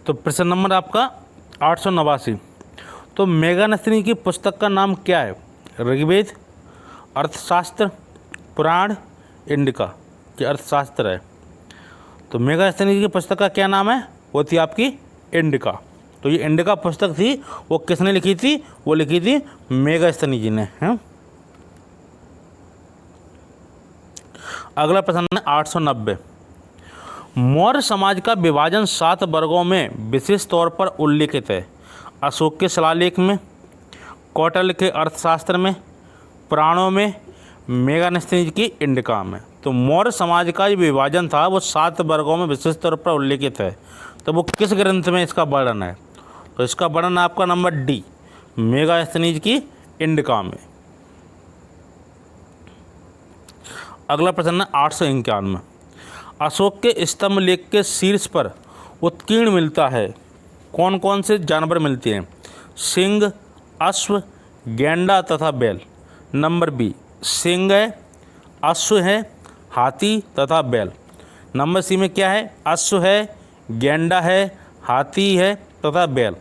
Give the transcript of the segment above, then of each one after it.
तो प्रश्न नंबर आपका 889। तो मेगास्थनी की पुस्तक का नाम क्या है? ऋग्वेद, अर्थशास्त्र, पुराण, इंडिका। ये अर्थशास्त्र है। तो मेगास्थनी की पुस्तक का क्या नाम है? वो थी आपकी इंडिका। तो ये इंडिका पुस्तक थी, वो किसने लिखी थी? वो लिखी थी मेगास्थनी जी ने, हैं। अगला प्रश्न है 890। मौर्य समाज का विभाजन 7 वर्गों में विशेष तौर पर उल्लेखित है। अशोक के शिलालेख में, कौटिल्य के अर्थशास्त्र में, पुराणों में, मेगास्थनी की इंडिका में। तो मौर्य समाज का जो विभाजन था वो 7 वर्गों में विशेष तौर पर उल्लेखित है। तो वो किस ग्रंथ में इसका वर्णन है? तो इसका वर्णन आपका नंबर डी, मेगास्थनी की इंडिका में। अगला प्रश्न है 891। अशोक के स्तंभ लेख के शीर्ष पर उत्कीर्ण मिलता है। कौन कौन से जानवर मिलते हैं? सिंह, अश्व, गैंडा तथा बैल। नंबर बी, सिंह है, अश्व है, हाथी तथा बैल। नंबर सी में क्या है? अश्व है, गैंडा है, हाथी है तथा बैल।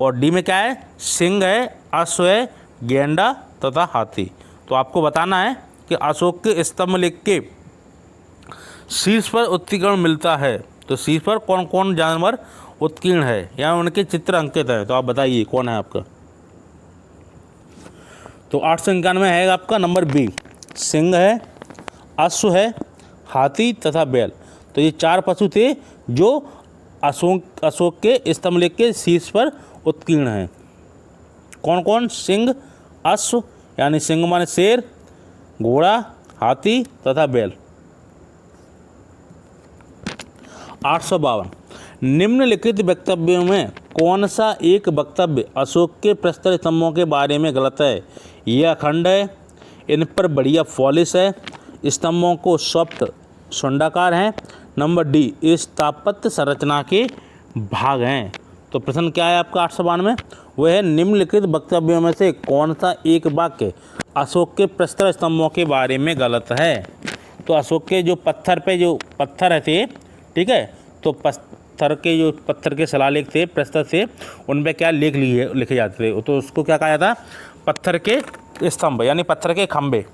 और डी में क्या है? सिंह है, अश्व है, गैंडा तथा हाथी। तो आपको बताना है कि अशोक के स्तंभ लेख के शीर्ष पर उत्कीर्ण मिलता है। तो शीर्ष पर कौन कौन जानवर उत्कीर्ण है या उनके चित्र अंकित है? तो आप बताइए कौन है आपका। तो 891 है आपका नंबर बी, सिंह है, अश्व है, हाथी तथा बैल। तो ये 4 पशु थे जो अशोक के स्तंभ लेख के शीर्ष पर उत्कीर्ण हैं। कौन कौन? सिंह, अश्व यानी सिंह माने शेर, घोड़ा, हाथी तथा बैल। 852। निम्नलिखित वक्तव्यों में कौन सा एक वक्तव्य अशोक के प्रस्तर स्तंभों के बारे में गलत है? ये अखंड है, इन पर बढ़िया पॉलिश है, स्तंभों को सॉफ्ट सुंडाकार हैं। नंबर डी, स्थापत्य संरचना के भाग हैं। तो प्रश्न क्या है आपका 892? वह है निम्नलिखित वक्तव्यों में से कौन सा एक वाक्य अशोक के प्रस्तर स्तंभों के बारे में गलत है? तो अशोक के जो पत्थर थे, ठीक है, तो पत्थर के शिलालेख थे, प्रस्तर थे, उन पे क्या लिखे जाते थे? तो उसको क्या कहा जाता? पत्थर के स्तंभ यानी पत्थर के खंभे।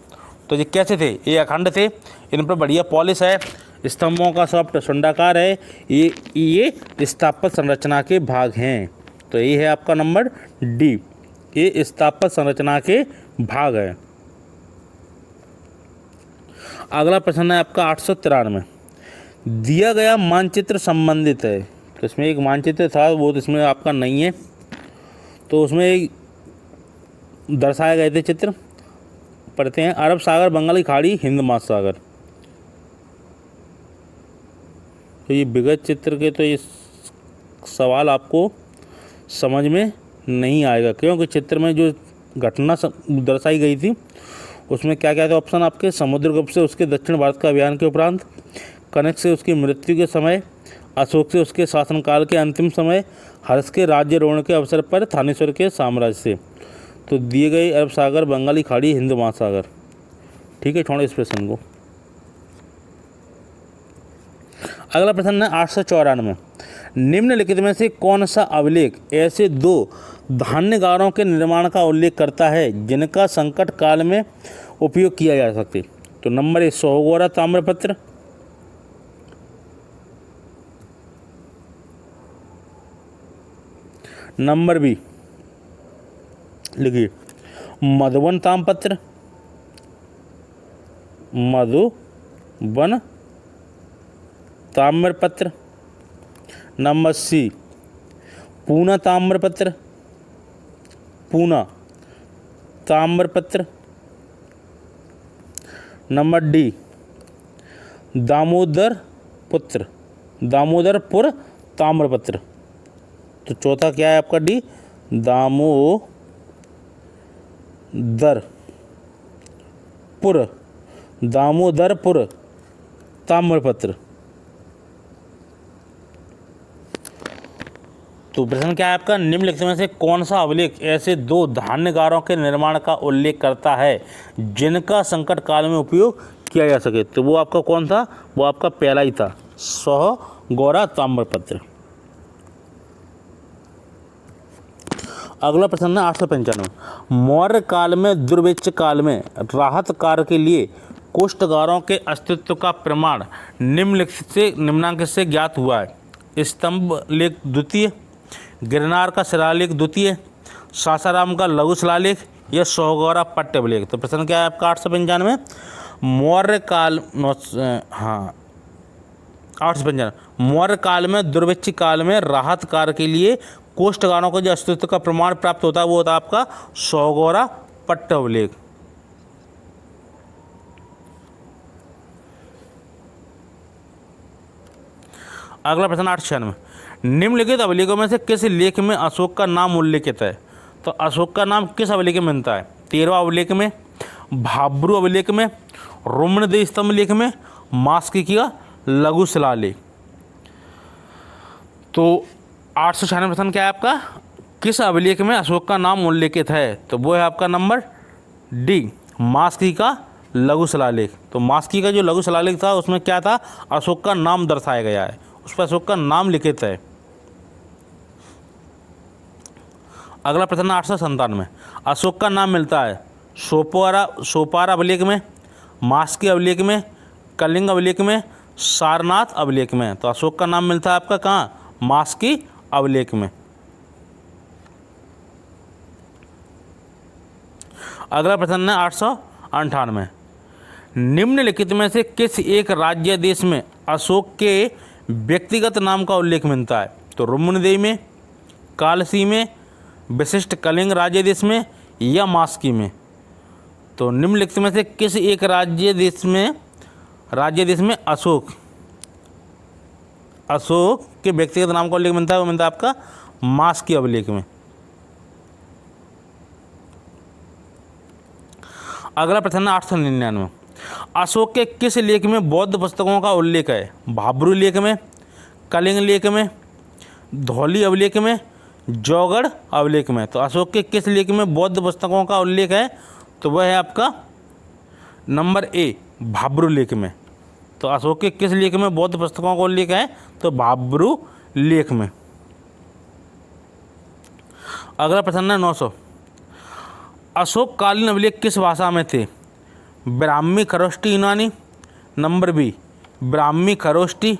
तो ये कैसे थे? ये अखंड थे, इन पर बढ़िया पॉलिश है, स्तंभों का सॉफ्ट सुंडाकार है, ये स्थापत्य संरचना के भाग हैं। तो ये है आपका नंबर डी, ये स्थापत्य संरचना के भाग है। अगला प्रश्न है आपका 893। दिया गया मानचित्र संबंधित है। तो इसमें एक मानचित्र था, वो तो इसमें आपका नहीं है। तो उसमें एक दर्शाए गए थे चित्र, पढ़ते हैं। अरब सागर, बंगाल की खाड़ी, हिंद महासागर। तो ये विगत चित्र के तो ये सवाल आपको समझ में नहीं आएगा, क्योंकि चित्र में जो घटना दर्शाई गई थी उसमें क्या क्या थे ऑप्शन आपके? समुद्रगुप्त से उसके दक्षिण भारत का अभियान के उपरांत, कनक से उसकी मृत्यु के समय, अशोक से उसके शासनकाल के अंतिम समय, हर्ष के राज्यारोहण के अवसर पर, थानेश्वर के साम्राज्य से। तो दिए गए अरब सागर, बंगाली खाड़ी, हिंद महासागर। ठीक है, छोड़ो इस प्रश्न को। अगला प्रश्न है 894। निम्नलिखित में से कौन सा अभिलेख ऐसे 2 धान्यगारों के निर्माण का उल्लेख करता है जिनका संकट काल में उपयोग किया जा सके? तो नंबर ए, सोहगोरा ताम्रपत्र। नंबर बी, लिखिए, मधुबन ताम्रपत्र, मधुबन ताम्रपत्र। नंबर सी, पूना ताम्रपत्र, पूना ताम्रपत्र। नंबर डी, दामोदरपुर ताम्रपत्र। तो चौथा क्या है आपका? डी, दामोदरपुर ताम्रपत्र। तो प्रश्न क्या है आपका? निम्नलिखित में से कौन सा अभिलेख ऐसे 2 धान्यगारों के निर्माण का उल्लेख करता है जिनका संकट काल में उपयोग किया जा सके? तो वो आपका कौन था? वो आपका पहला ही था, सोहगोरा ताम्रपत्र। अगला प्रश्न है 895, मौर्य काल में दुर्भिक्ष काल में राहत कार्य के लिए कोष्ठकारों के अस्तित्व का प्रमाण निम्नांकित से ज्ञात हुआ है। स्तंभ लेख द्वितीय, गिरनार का शिलालेख द्वितीय, सासाराम का लघु शिलालेख या सोहगौरा पट्ट अभिलेख। तो प्रश्न क्या है आपका 895, मौर्य काल 895, मौर्य काल में दुर्भिक्ष काल में राहत कार्य के लिए कोष्ठकारों को जो अस्तित्व का प्रमाण प्राप्त होता है वो होता है आपका सोहगौरा पट्ट अभिलेख। अगला प्रश्न 896, निम्नलिखित अभिलेखों में से किस लेख में अशोक का नाम उल्लेखित है। तो अशोक का नाम किस अभिलेख में मिलता है? 13वां अभिलेख में, भाब्रू अभिलेख में, रोमनदेह स्तंभ लेख में, मास्की का लघु शिलालेख। तो 896 प्रश्न क्या है आपका, किस अभिलेख में अशोक का नाम उल्लेखित है? तो वो है आपका नंबर डी, मास्की का लघु शिलालेख। तो मास्की का जो लघु शिलालेख था उसमें क्या था, अशोक का नाम दर्शाया गया है, उस पर अशोक का नाम लिखित है। अगला प्रश्न 897, अशोक का नाम मिलता है सोपारा अभिलेख में, मास्की अभिलेख में, कलिंग अभिलेख में, सारनाथ अभिलेख में। तो अशोक का नाम मिलता है आपका कहाँ, मास्की अभिलेख में। अगला प्रश्न है 898, निम्नलिखित में से किस एक राज्य देश में अशोक के व्यक्तिगत नाम का उल्लेख मिलता है? तो रोमनदेह में, कालसी में, विशिष्ट कलिंग राज्य देश में या मास्की में। तो निम्नलिखित में से किस एक राज्य देश में अशोक के व्यक्तिगत नाम का उल्लेख मिलता है? वो मिलता है आपका मास्की अभिलेख में। अगला प्रश्न 899, अशोक के किस लेख में बौद्ध पुस्तकों का उल्लेख है? भाब्रू लेख में, कलिंग लेख में, धौली अभिलेख में, जौगढ़ अभिलेख में। तो अशोक के किस लेख में बौद्ध पुस्तकों का उल्लेख है? तो वह है आपका नंबर ए, भाब्रू लेख में। तो अशोक के किस लेख में बौद्ध पुस्तकों का उल्लेख है? तो भाब्रू लेख में। अगला प्रश्न है 900, अशोक कालीन अभिलेख किस भाषा में थे? ब्राह्मी खरोष्टी यूनानी, number B Brahmi Kharosthi,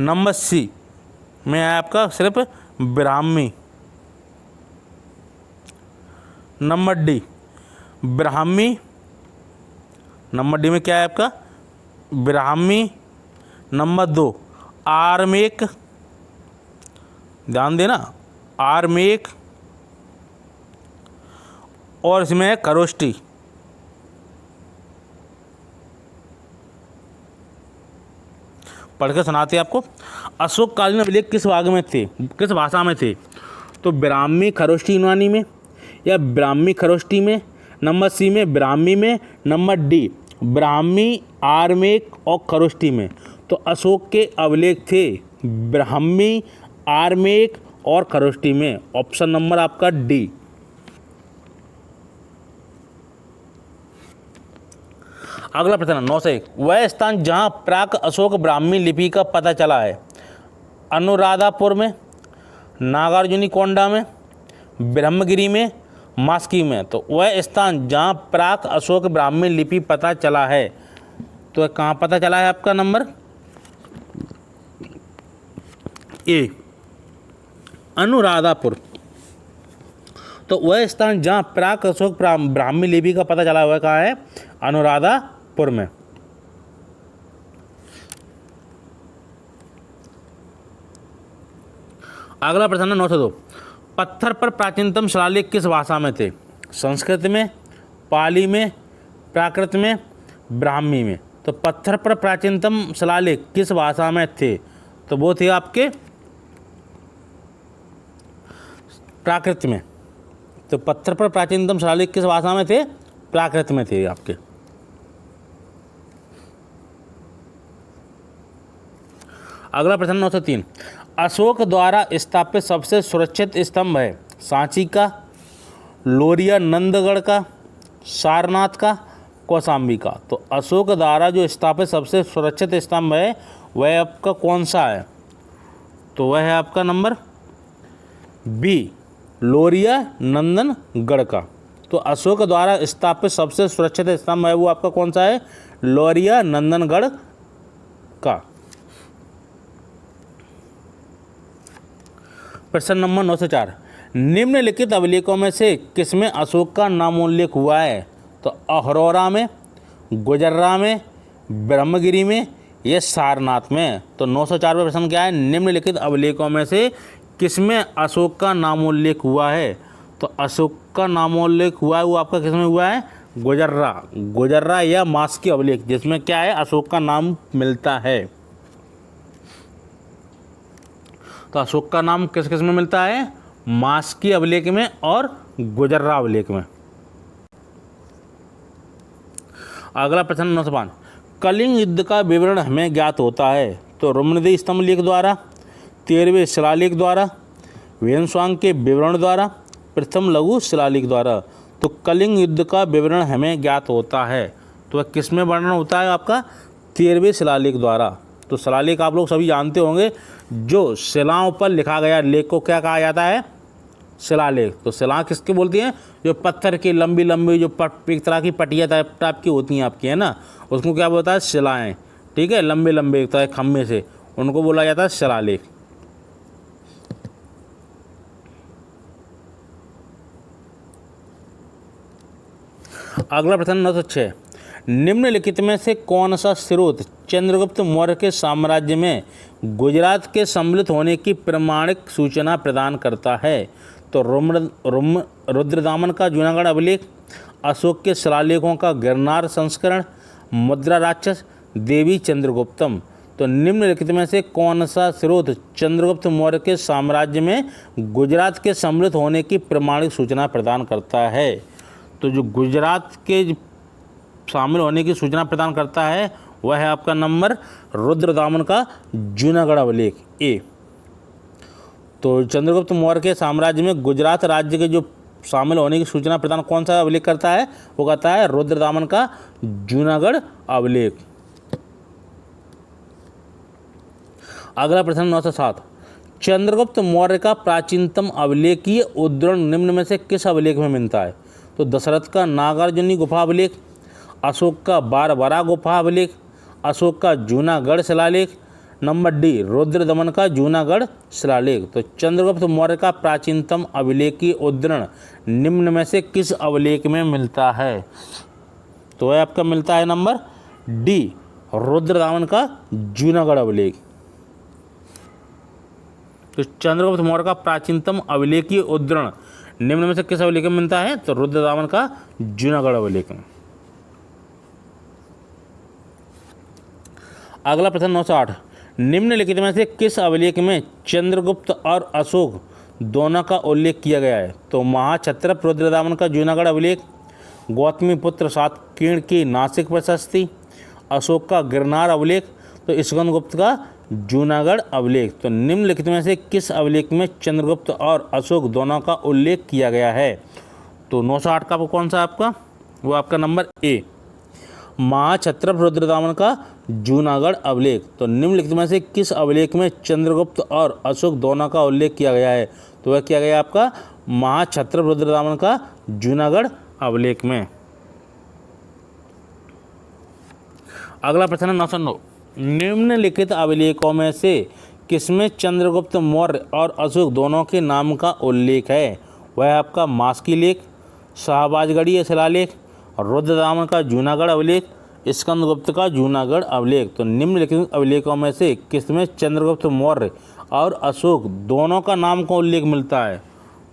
number C में है आपका सिर्फ Brahmi, number D Brahmi, number D में क्या है आपका ब्राह्मी, नंबर 2 आरमेक, ध्यान देना आरमेक, और इसमें है खरोष्टी। पढ़ के सुनाते हैं आपको, अशोक कालीन अभिलेख किस भाग में थे, किस भाषा में थे? तो ब्राह्मी खरोष्टी यूनानी में या ब्राह्मी खरोष्टी में, नंबर सी में ब्राह्मी में, नंबर डी ब्राह्मी, आरमेक और खरोष्टी में। तो अशोक के अभिलेख थे ब्राह्मी, आरमेक और खरोष्टी में, ऑप्शन नंबर आपका डी। अगला प्रश्न 901, वह स्थान जहाँ प्राक अशोक ब्राह्मी लिपि का पता चला है? अनुराधापुर में, नागार्जुनीकोंडा में, ब्रह्मगिरी में, मास्की में। तो वह स्थान जहाँ प्राक अशोक ब्राह्मी लिपि पता चला है, तो कहाँ पता चला है आपका नंबर ए, अनुराधापुर। तो वह स्थान जहाँ प्राक अशोक ब्राह्मी लिपि का पता चला हुआ कहाँ है? अनुराधापुर में। अगला प्रश्न है 902, पत्थर पर प्राचीनतम शिलालेख किस भाषा में थे? संस्कृत में, पाली में, प्राकृत में, ब्राह्मी में। तो पत्थर पर प्राचीनतम शिलालेख किस भाषा में थे? तो वो थे आपके प्राकृत में। तो पत्थर पर प्राचीनतम शिलालेख किस भाषा में थे? प्राकृत में थे आपके। अगला प्रश्न 903, अशोक द्वारा स्थापित सबसे सुरक्षित स्तंभ है? सांची का, लोरिया नंदगढ़ का, सारनाथ का, कौशाम्बी का। तो अशोक द्वारा जो स्थापित सबसे सुरक्षित स्तंभ है वह आपका कौन सा है? तो वह है आपका नंबर बी लोरिया नंदनगढ़ का। तो अशोक द्वारा स्थापित सबसे सुरक्षित स्तंभ है वो आपका कौन सा है? लोरिया नंदनगढ़ का। प्रश्न नंबर 904, निम्नलिखित अभिलेखों में से किसमें अशोक का नामोल्लेख हुआ है? तो अहरोरा में, गुजर्रा में, ब्रह्मगिरी में, या सारनाथ में। तो 904वां प्रश्न क्या है? निम्नलिखित अभिलेखों में से किसमें अशोक का नामोल्लेख हुआ है? तो अशोक का नामोल्लेख हुआ है वो आपका किसमें हुआ है? गुजर्रा या मास्की अभिलेख, जिसमें क्या है? अशोक का नाम मिलता है। तो अशोक का नाम किस किस में मिलता है? मास्की अभिलेख में और गुजर्रा अभिलेख में। अगला प्रश्न 905, कलिंग युद्ध का विवरण हमें ज्ञात होता है? तो रुम्नदेही स्तंभ लेख द्वारा, 13वें शिलालेख द्वारा, वेनस्वांग के विवरण द्वारा, प्रथम लघु शिलालेख द्वारा। तो कलिंग युद्ध का विवरण हमें ज्ञात होता है तो वह किस में वर्णन होता है? आपका 13वें शिलालेख द्वारा। तो शिलालेख आप लोग सभी जानते होंगे, जो शिलाओं पर लिखा गया लेख को क्या कहा जाता है? शिलालेख। तो शिला किसके बोलती हैं? जो पत्थर की लंबी लंबी जो एक तरह की पटिया टाइप की होती हैं आपकी, है ना, उसको क्या बोलता है? शिलाएँ। ठीक है, लंबे लंबे एक तरह खम्भे से, उनको बोला जाता है शिलालेख। अगला प्रश्न 906, निम्नलिखित में से कौन सा स्रोत चंद्रगुप्त मौर्य के साम्राज्य में गुजरात के सम्मिलित होने की प्रमाणिक सूचना प्रदान करता है? तो रुद्रदामन का जूनागढ़ अभिलेख, अशोक के शिलालेखों का गिरनार संस्करण, मुद्रा राक्षस, देवी चंद्रगुप्तम। तो निम्नलिखित में से कौन सा स्रोत चंद्रगुप्त मौर्य के साम्राज्य में गुजरात के सम्मिलित होने की प्रमाणिक सूचना प्रदान करता है? तो जो गुजरात के शामिल होने की सूचना प्रदान करता है वह है आपका नंबर रुद्रदामन का जूनागढ़ अभिलेख, ए। तो चंद्रगुप्त मौर्य के साम्राज्य में गुजरात राज्य के जो शामिल होने की सूचना प्रदान कौन सा अभिलेख करता है? वो कहता है रुद्रदामन का जूनागढ़ अभिलेख। अगला प्रश्न 907, चंद्रगुप्त मौर्य का प्राचीनतम अभिलेखीय उद्धरण निम्न में से किस अभिलेख में मिलता है? तो दशरथ का नागार्जुनी गुफा अभिलेख, अशोक का बारबरा गुफा अभिलेख, अशोक का जूनागढ़ शिलालेख, नंबर डी रुद्रदमन का जूनागढ़ शिलालेख। तो चंद्रगुप्त मौर्य का प्राचीनतम अभिलेखीय उद्धरण निम्न में से किस अभिलेख में मिलता है? तो वह आपका मिलता है नंबर डी रुद्रदामन का जूनागढ़ अभिलेख। तो चंद्रगुप्त मौर्य का प्राचीनतम अभिलेखीय उद्धरण निम्न में से किस अभिलेख में मिलता है? तो रुद्रदामन का जूनागढ़ अभिलेख में। अगला प्रश्न 908, निम्नलिखित में से किस अभिलेख में चंद्रगुप्त और अशोक दोनों का उल्लेख किया गया है? तो महाक्षत्रप रुद्रदामन का जूनागढ़ अभिलेख, गौतमी पुत्र सातकीर्ण की नासिक प्रशस्ति, अशोक का गिरनार अभिलेख, तो स्कंदगुप्त का जूनागढ़ अभिलेख। तो निम्नलिखित में से किस अभिलेख में चंद्रगुप्त और अशोक दोनों का उल्लेख किया गया है? तो 908 का कौन सा आपका? वो आपका नंबर ए महाक्षत्रप रुद्रदामन का जूनागढ़ अभिलेख। तो निम्नलिखित में से किस अभिलेख में चंद्रगुप्त और अशोक दोनों का उल्लेख किया गया है? तो वह किया गया आपका महाक्षत्रप रुद्रदामन का जूनागढ़ अभिलेख में। अगला प्रश्न 909, निम्नलिखित अभिलेखों में से किसमें चंद्रगुप्त मौर्य और अशोक दोनों के नाम का उल्लेख है? वह आपका मास्की लेख, शाहबाजगढ़ी शिलालेख, रुद्रदामन का जूनागढ़ अभिलेख, स्कंदगुप्त का जूनागढ़ अभिलेख। तो निम्नलिखित अभिलेखों में से किसमें चंद्रगुप्त मौर्य और अशोक दोनों का नाम का उल्लेख मिलता है?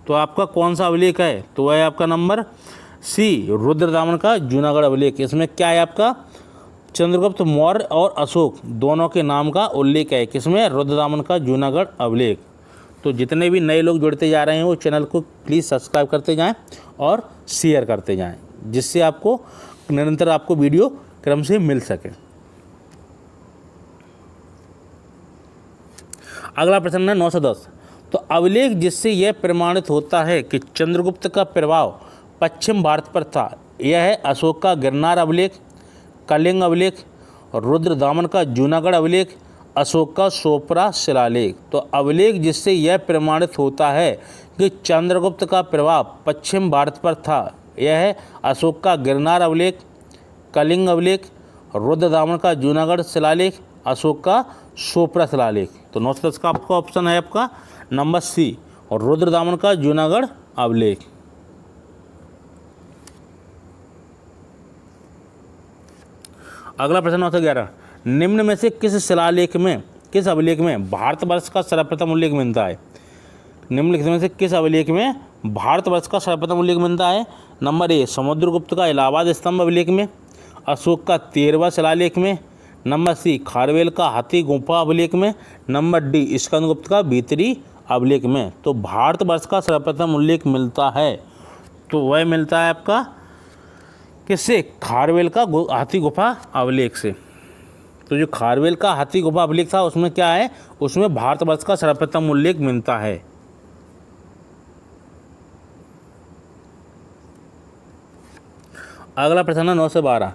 तो आपका कौन सा अभिलेख है? तो वह है आपका नंबर सी रुद्रदामन का जूनागढ़ अभिलेख। इसमें क्या है आपका? चंद्रगुप्त मौर्य और अशोक दोनों के नाम का उल्लेख है। किसमें? रुद्रदामन का जूनागढ़ अभिलेख। तो जितने भी नए लोग जुड़ते जा रहे हैं वो चैनल को प्लीज़ सब्सक्राइब करते जाएं और शेयर करते जाएं, जिससे आपको निरंतर आपको वीडियो क्रम से मिल सके। अगला प्रश्न है 910, तो अभिलेख जिससे यह प्रमाणित होता है कि चंद्रगुप्त का प्रभाव पश्चिम भारत पर था, यह है अशोक का गिरनार अभिलेख, कलिंग अभिलेख, रुद्रदामन का जूनागढ़ अभिलेख, अशोक का सोपरा शिलालेख। तो अभिलेख जिससे यह प्रमाणित होता है कि चंद्रगुप्त का प्रभाव पश्चिम भारत पर था, यह है अशोक का गिरनार अभिलेख, कलिंग अभिलेख, रुद्रदामन का जूनागढ़ शिलालेख, अशोक का सोपरा शिलालेख। तो 910 का आपका ऑप्शन है आपका नंबर सी, और रुद्रदामन का जूनागढ़ अभिलेख। अगला प्रश्न 911, निम्न में से किस अभिलेख में भारतवर्ष का सर्वप्रथम उल्लेख मिलता है? निम्नलिखित में से किस अभिलेख में भारतवर्ष का सर्वप्रथम उल्लेख मिलता है? नंबर ए, समुद्रगुप्त का इलाहाबाद स्तंभ अभिलेख में, अशोक का 13वां शिलालेख में, नंबर सी, खारवेल का हाथी गुफा अभिलेख में, नंबर डी, स्कंदगुप्त का भीतरी अभिलेख में। तो भारतवर्ष का सर्वप्रथम उल्लेख मिलता है तो वह मिलता है आपका किससे? खारवेल का हाथी गुफा अभिलेख से। तो जो खारवेल का हाथी गुफा अभिलेख था उसमें क्या है? उसमें भारतवर्ष का सर्वप्रथम उल्लेख मिलता है। अगला प्रश्न है 9 से 12,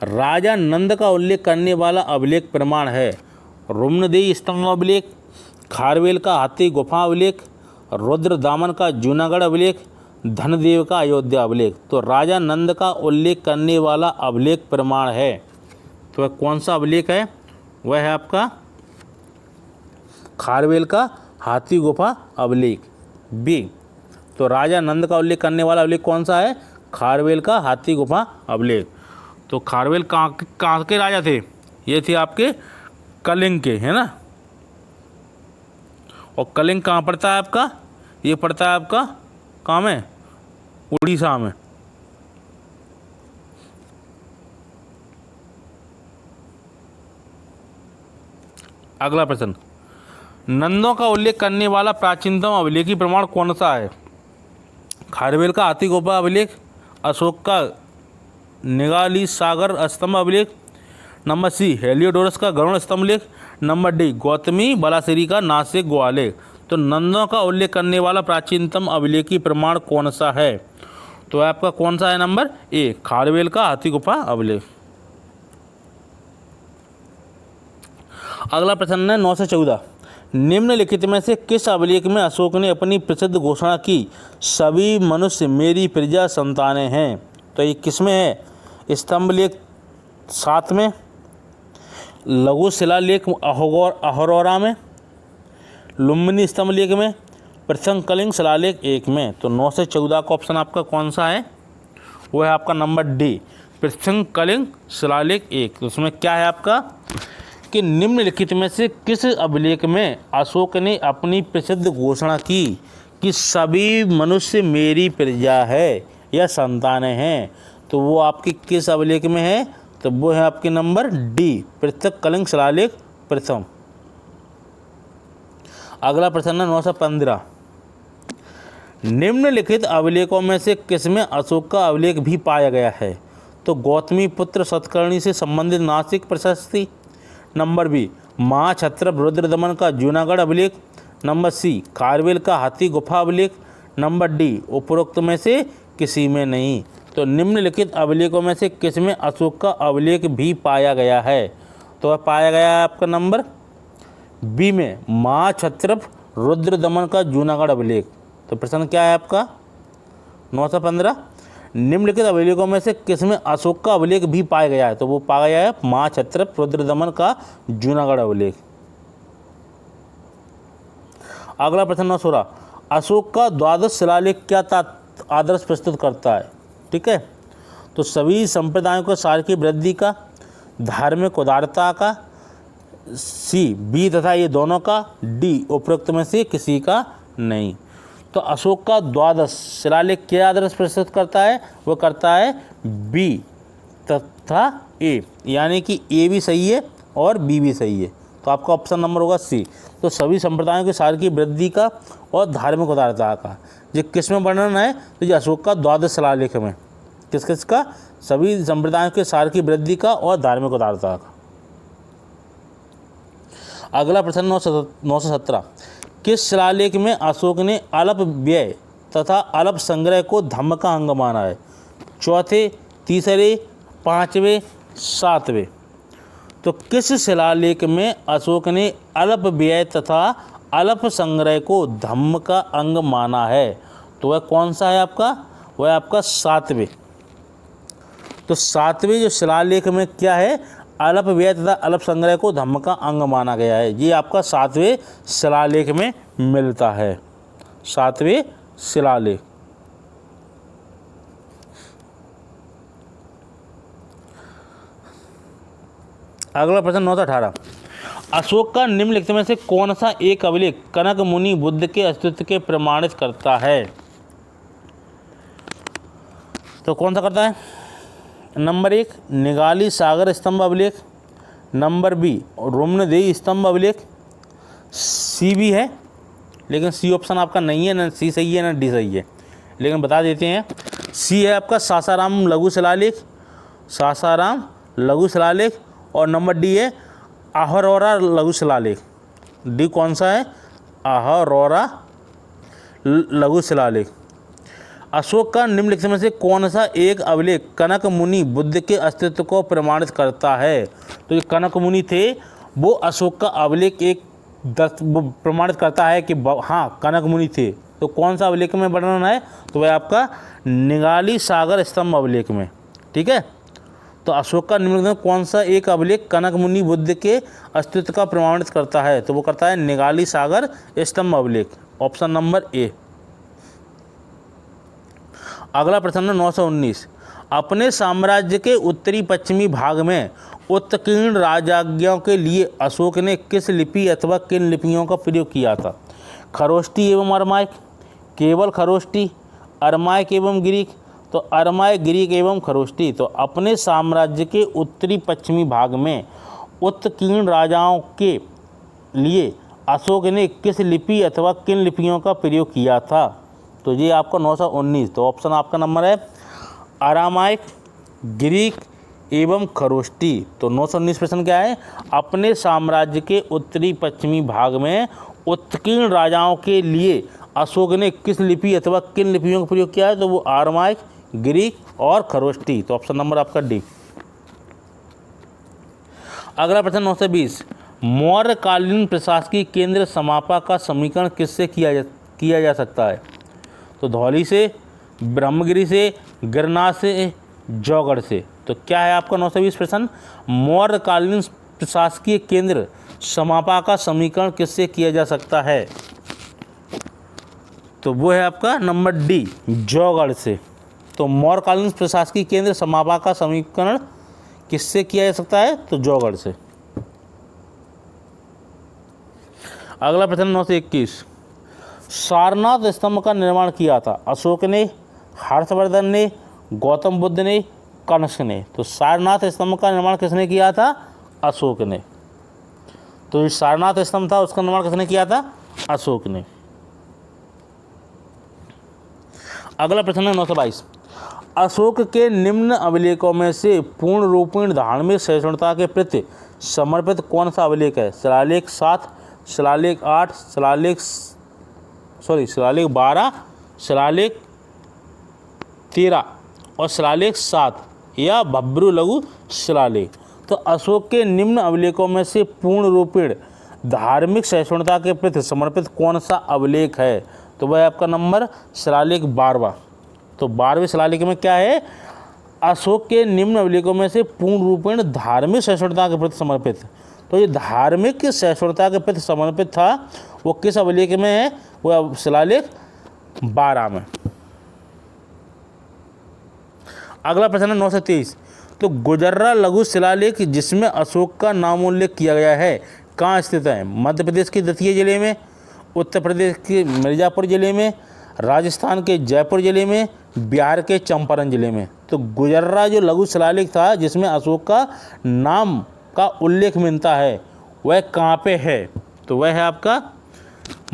राजा नंद का उल्लेख करने वाला अभिलेख प्रमाण है? रुम्नदेही स्तंभ अभिलेख, खारवेल का हाथी गुफा अभिलेख, रुद्रदामन का जूनागढ़ अभिलेख, धनदेव का अयोध्या अभिलेख। तो राजा नंद का उल्लेख करने वाला अभिलेख प्रमाण है, तो वह कौन सा अभिलेख है? वह है आपका खारवेल का हाथी गुफा अभिलेख बी। तो राजा नंद का उल्लेख करने वाला अभिलेख कौन सा है? खारवेल का हाथी गुफा अभिलेख। तो खारवेल कहाँ के राजा थे? ये थे आपके कलिंग के, है ना। और कलिंग कहाँ पड़ता है आपका? ये पड़ता है आपका कहाँ में? उड़ीसा में। अगला प्रश्न, नंदों का उल्लेख करने वाला प्राचीनतम अभिलेखी प्रमाण कौन सा है? खारवेल का हाथी गुफा अभिलेख, अशोक का निगाली सागर स्तंभ अभिलेख, नंबर सी, हेलियोडोरस का गरुड़ स्तंभ लेख, नंबर डी, गौतमी बलासिरी का नासिक गुहालेख। तो नंदों का उल्लेख करने वाला प्राचीनतम अभिलेखी प्रमाण कौन सा है? तो आपका कौन सा है? नंबर ए, खारवेल का हाथी गुफा अभिलेख। अगला प्रश्न है 9 से 14, निम्नलिखित में से किस अभिलेख में अशोक ने अपनी प्रसिद्ध घोषणा की, सभी मनुष्य मेरी प्रजा संतानें हैं? तो ये किस में है? स्तंभ लेख 7 में, लघु शिलालेख अहोरा में, लुम्बिनी स्तंभ लेख में, प्रथम कलिंग शिलालेख 1 में। तो 9 से 14 का ऑप्शन आपका कौन सा है? वो है आपका नंबर डी, प्रथम कलिंग शिलालेख 1। तो उसमें क्या है आपका कि निम्नलिखित में से किस अभिलेख में अशोक ने अपनी प्रसिद्ध घोषणा की कि सभी मनुष्य मेरी प्रजा है या संतानें हैं? तो वो आपकी किस अभिलेख में है? तो वो है आपके नंबर डी, पृथक कलिंग शिलालेख प्रथम। अगला प्रश्न है 9 से 15, निम्नलिखित अभिलेखों में से किसमें अशोक का अभिलेख भी पाया गया है? तो गौतमी पुत्र सतकर्णी से संबंधित नासिक प्रशस्ति, नंबर बी, महाक्षत्रप रुद्रदमन का जूनागढ़ अभिलेख, नंबर सी, खारवेल का हाथी गुफा अभिलेख, नंबर डी, उपरोक्त में से किसी में नहीं। तो निम्नलिखित अभिलेखों में से किसमें अशोक का अभिलेख भी पाया गया है? तो वह पाया गया है आपका नंबर बी में, महाक्षत्रप रुद्रदमन का जूनागढ़ अभिलेख। तो प्रश्न क्या है आपका 9 से 15, निम्नलिखित अभिलेखों में से किसमें अशोक का अभिलेख भी पाया गया है? तो वो पाया गया है महाक्षत्रप रुद्रदमन का जूनागढ़ अभिलेख। अगला प्रश्न 9 16, अशोक का द्वादश शिलालेख क्या आदर्श प्रस्तुत करता है? ठीक है, तो सभी संप्रदायों के सार की वृद्धि का, धार्मिक उदारता का, सी, बी तथा ये दोनों का, डी, उपरोक्त में से किसी का नहीं। तो अशोक का द्वादश शिलालेख क्या आदर्श प्रस्तुत करता है? वो करता है बी तथा ए, यानी कि ए भी सही है और बी भी सही है। तो आपका ऑप्शन नंबर होगा सी। तो सभी संप्रदायों के सार की वृद्धि का और धार्मिक उदारता का, ये किस में वर्णन है? तो ये अशोक का द्वादश शिलालेख में। किस किस का? सभी संप्रदायों के सार की वृद्धि का और धार्मिक उदारता का। अगला प्रश्न 9 से 17, किस शिलालेख में अशोक ने अल्प व्यय तथा अल्प संग्रह को धम्म का अंग माना है? चौथे, तीसरे, पाँचवें, सातवें। तो किस शिलालेख में अशोक ने अल्प व्यय तथा अल्प संग्रह को धम्म का अंग माना है? तो वह कौन सा है आपका? वह आपका सातवें। तो सातवें जो शिलालेख में क्या है? अल्प व्यय तथा अल्प संग्रह को धम्म का अंग माना गया है। ये आपका सातवें शिलालेख में मिलता है, सातवें शिलालेख। अगला प्रश्न 918, अशोक का निम्नलिखित में से कौन सा एक अभिलेख कनक मुनि बुद्ध के अस्तित्व के प्रमाणित करता है? तो कौन सा करता है? नंबर 1 निगाली सागर स्तंभ अभिलेख, नंबर बी रोमनदेही स्तंभ अभिलेख, सी भी है लेकिन सी ऑप्शन आपका नहीं है, ना सी सही है ना डी सही है, लेकिन बता देते हैं। सी है आपका सासाराम लघु शिलालेख, सासाराम लघु शिलालेख, और नंबर डी है आहारोरा लघु शिलालेख। डी कौन सा है? आहारोरा लघु शिलालेख। अशोक का निम्नलिखित में से कौन सा एक अभिलेख कनक मुनि बुद्ध के अस्तित्व को प्रमाणित करता है? तो जो कनक मुनि थे वो अशोक का अभिलेख एक प्रमाणित करता है कि हाँ कनक मुनि थे। तो कौन सा अभिलेख में वर्णन है? तो वह आपका निगाली सागर स्तंभ अभिलेख में। ठीक है, तो अशोक का निम्नलिखित में कौन सा एक अभिलेख कनक मुनि बुद्ध के अस्तित्व का प्रमाणित करता है? तो वो करता है निगाली सागर स्तंभ अभिलेख, ऑप्शन नंबर ए। अगला प्रश्न 919, अपने साम्राज्य के उत्तरी पश्चिमी भाग में उत्कीर्ण राजाज्ञों के लिए अशोक ने किस लिपि अथवा किन लिपियों का प्रयोग किया था? खरोष्टी एवं अरमाइक, केवल खरोष्टी, अरमाइक एवं ग्रीक। तो अरमाइक, ग्रीक एवं खरोष्टी। तो अपने साम्राज्य के उत्तरी पश्चिमी भाग में उत्कीर्ण राजाओं के लिए अशोक ने किस लिपि अथवा किन लिपियों का प्रयोग किया था? तो ये आपका 919। तो ऑप्शन आपका नंबर है अरामाइक, ग्रीक एवं खरोष्टी। तो 919 प्रश्न क्या है? अपने साम्राज्य के उत्तरी पश्चिमी भाग में उत्कीर्ण राजाओं के लिए अशोक ने किस लिपि अथवा किन लिपियों का प्रयोग किया है? तो वो अरामाइक, ग्रीक और खरोष्टी। तो ऑप्शन नंबर आपका डी। अगला प्रश्न 920, मौर्यकालीन प्रशासकीय केंद्र समापा का समीकरण किससे किया जा सकता है? तो धौली से, ब्रह्मगिरी से, गिरनार से, जौगढ़ से। तो क्या है आपका 920 प्रश्न? मौर्यकालीन प्रशासकीय केंद्र समापा का समीकरण किससे किया जा सकता है? तो वो है आपका नंबर डी, जौगढ़ से। तो मौर्यकालीन प्रशासकीय केंद्र समापा का समीकरण किससे किया जा सकता है? तो जौगढ़ से। अगला प्रश्न 921, सारनाथ स्तंभ का निर्माण किया था अशोक ने, हर्षवर्धन ने, गौतम बुद्ध ने, कनिष्क ने। तो सारनाथ स्तंभ का निर्माण किसने किया था? अशोक ने। तो जो सारनाथ स्तंभ था उसका निर्माण किसने किया था? अशोक ने। अगला प्रश्न है 922, अशोक के निम्न अभिलेखों में से पूर्ण रूपेण धार्मिक सहिष्णुता के प्रति समर्पित कौन सा अभिलेख है? शिलालेख 7, शिलालेख 8, शिलालेख 12, शिलालेख 13 और शिलालेख 7 या भब्रू लघु शिलालेख। तो अशोक के निम्न अभिलेखों में से पूर्ण रूपेण धार्मिक सहिष्णुता के प्रति समर्पित कौन सा अभिलेख है? तो वह आपका नंबर शिलालेख 12वां। तो 12वें शिलालेख में क्या है? अशोक के निम्न अभिलेखों में से पूर्ण रूपेण धार्मिक सहिष्णुता के प्रति समर्पित। तो ये धार्मिक सहिष्णुता के प्रति समर्पित था वो किस अभिलेख में है? वो शिलालेख 12 में। अगला प्रश्न है 923, तो गुजर्रा लघु शिलालेख जिसमें अशोक का नामोल्लेख किया गया है कहाँ स्थित है? मध्य प्रदेश के दतिया जिले में, उत्तर प्रदेश के मिर्ज़ापुर जिले में, राजस्थान के जयपुर जिले में, बिहार के चंपारण जिले में। तो गुजर्रा जो लघु शिलालेख था जिसमें अशोक का नाम का उल्लेख मिलता है वह कहाँ पे है? तो वह है आपका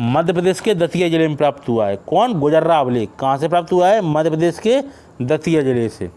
मध्य प्रदेश के दतिया जिले में प्राप्त हुआ है। कौन? गुजर्रा अभिलेख। कहाँ से प्राप्त हुआ है? मध्य प्रदेश के दतिया जिले से।